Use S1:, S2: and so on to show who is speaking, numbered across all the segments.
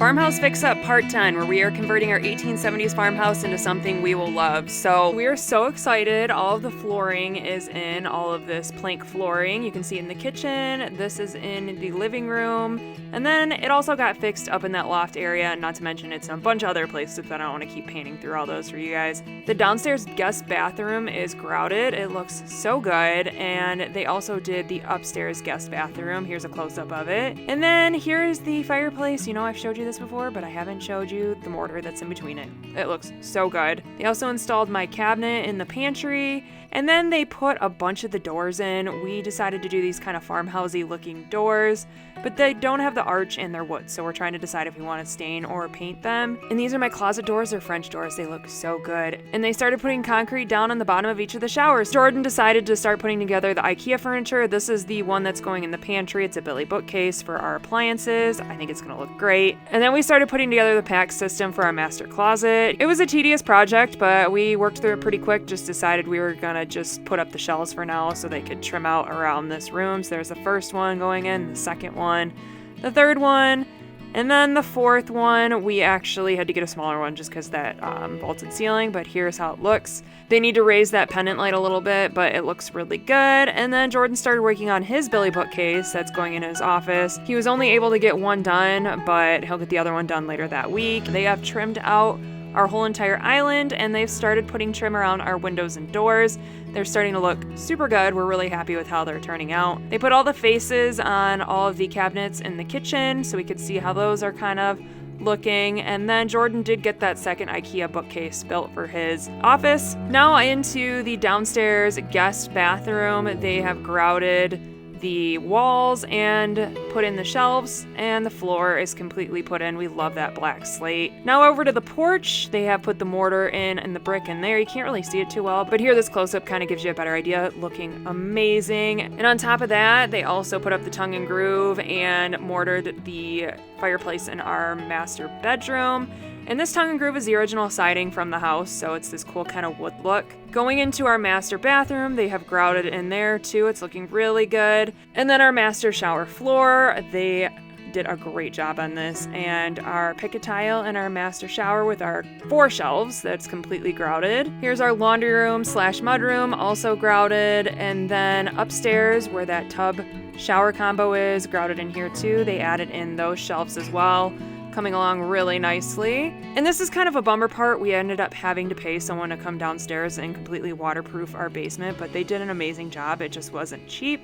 S1: Farmhouse Fix Up Part 10, where we are converting our 1870s farmhouse into something we will love. So we are so excited. All of the flooring is in, all of this plank flooring. You can see it in the kitchen. This is in the living room. And then it also got fixed up in that loft area, not to mention it's in a bunch of other places, but I don't want to keep painting through all those for you guys. The downstairs guest bathroom is grouted. It looks so good. And they also did the upstairs guest bathroom. Here's a close-up of it. And then here's the fireplace. You know, I've showed you this before, but I haven't showed you the mortar that's in between it. It looks so good. They also installed my cabinet in the pantry, and then they put a bunch of the doors in. We decided to do these kind of farmhousey looking doors, but they don't have the arch and they're wood, so we're trying to decide if we want to stain or paint them. And these are my closet doors. They're French doors. They look so good. And they started putting concrete down on the bottom of each of the showers. Jordan decided to start putting together the IKEA furniture. This is the one that's going in the pantry. It's a Billy bookcase for our appliances. I think it's going to look great. And then we started putting together the pack system for our master closet. It was a tedious project, but we worked through it pretty quick. Just decided we were gonna just put up the shelves for now so they could trim out around this room. So there's the first one going in, the second one, the third one, and then the fourth one. We actually had to get a smaller one just because that vaulted ceiling, but here's how it looks. They need to raise that pendant light a little bit, but it looks really good. And then Jordan started working on his Billy bookcase that's going in his office. He was only able to get one done, but he'll get the other one done later that week. They have trimmed out our whole entire island, and they've started putting trim around our windows and doors. They're starting to look super good. We're really happy with how they're turning out. They put all the faces on all of the cabinets in the kitchen so we could see how those are kind of looking. And then Jordan did get that second IKEA bookcase built for his office. Now into the downstairs guest bathroom. They have grouted the walls and put in the shelves, and the floor is completely put in. We love that black slate. Now over to the porch. They have put the mortar in and the brick in there. You can't really see it too well, but here this close-up kind of gives you a better idea. Looking amazing. And on top of that, they also put up the tongue and groove and mortared the fireplace in our master bedroom. And this tongue and groove is the original siding from the house, so it's this cool kind of wood look. Going into our master bathroom, they have grouted in there too. It's looking really good. And then our master shower floor, they did a great job on this. And our picket tile in our master shower with our 4 shelves, that's completely grouted. Here's our laundry room / mudroom, also grouted. And then upstairs where that tub shower combo is, grouted in here too. They added in those shelves as well. Coming along really nicely. And this is kind of a bummer part. We ended up having to pay someone to come downstairs and completely waterproof our basement, but they did an amazing job. It just wasn't cheap.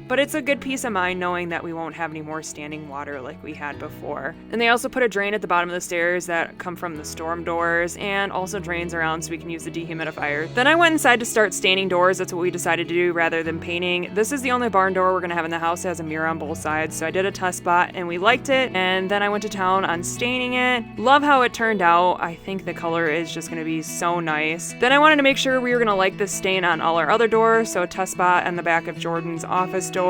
S1: But it's a good peace of mind knowing that we won't have any more standing water like we had before. And they also put a drain at the bottom of the stairs that come from the storm doors, and also drains around so we can use the dehumidifier. Then I went inside to start staining doors. That's what we decided to do rather than painting. This is the only barn door we're gonna have in the house. It has a mirror on both sides, so I did a test spot and we liked it. And then I went to town on staining it. Love how it turned out. I think the color is just gonna be so nice. Then I wanted to make sure we were gonna like this stain on all our other doors, so a test spot on the back of Jordan's office door.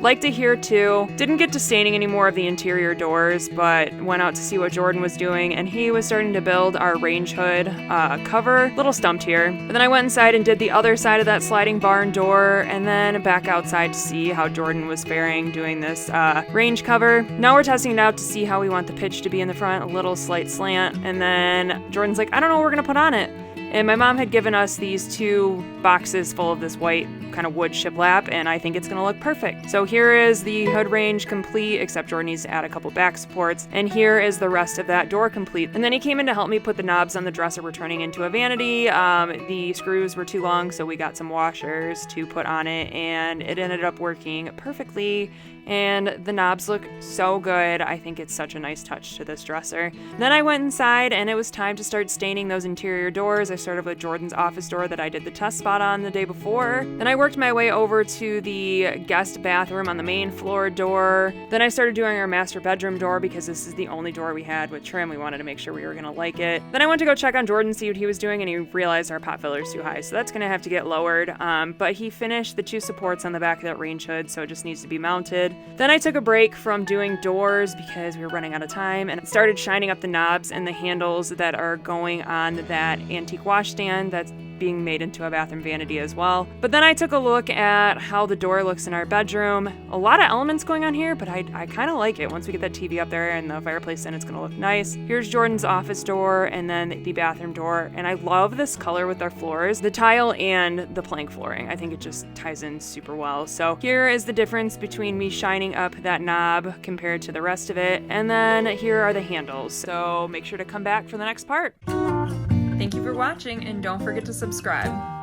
S1: Liked it here too. Didn't get to staining any more of the interior doors, but went out to see what Jordan was doing, and he was starting to build our range hood cover. Little stumped here. But then I went inside and did the other side of that sliding barn door, and then back outside to see how Jordan was faring doing this range cover. Now we're testing it out to see how we want the pitch to be in the front, a little slight slant, and then Jordan's like, I don't know what we're gonna put on it. And my mom had given us these 2 boxes full of this white kind of wood shiplap, and I think it's gonna look perfect. So here is the hood range complete, except Jordan needs to add a couple back supports. And here is the rest of that door complete. And then he came in to help me put the knobs on the dresser. We're turning into a vanity. The screws were too long, so we got some washers to put on it, and it ended up working perfectly. And the knobs look so good. I think it's such a nice touch to this dresser. Then I went inside and it was time to start staining those interior doors. I started with Jordan's office door that I did the test spot on the day before. Then I worked my way over to the guest bathroom on the main floor door. Then I started doing our master bedroom door because this is the only door we had with trim. We wanted to make sure we were gonna like it. Then I went to go check on Jordan, see what he was doing, and he realized our pot filler is too high, so that's gonna have to get lowered. But he finished the 2 supports on the back of that range hood, so it just needs to be mounted. Then I took a break from doing doors because we were running out of time, and started shining up the knobs and the handles that are going on that antique washstand that's being made into a bathroom vanity as well. But then I took a look at how the door looks in our bedroom. A lot of elements going on here, but I kind of like it. Once we get that TV up there and the fireplace in, it's gonna look nice. Here's Jordan's office door and then the bathroom door. And I love this color with our floors, the tile and the plank flooring. I think it just ties in super well. So here is the difference between me shining up that knob compared to the rest of it. And then here are the handles. So make sure to come back for the next part. Thank you for watching, and don't forget to subscribe.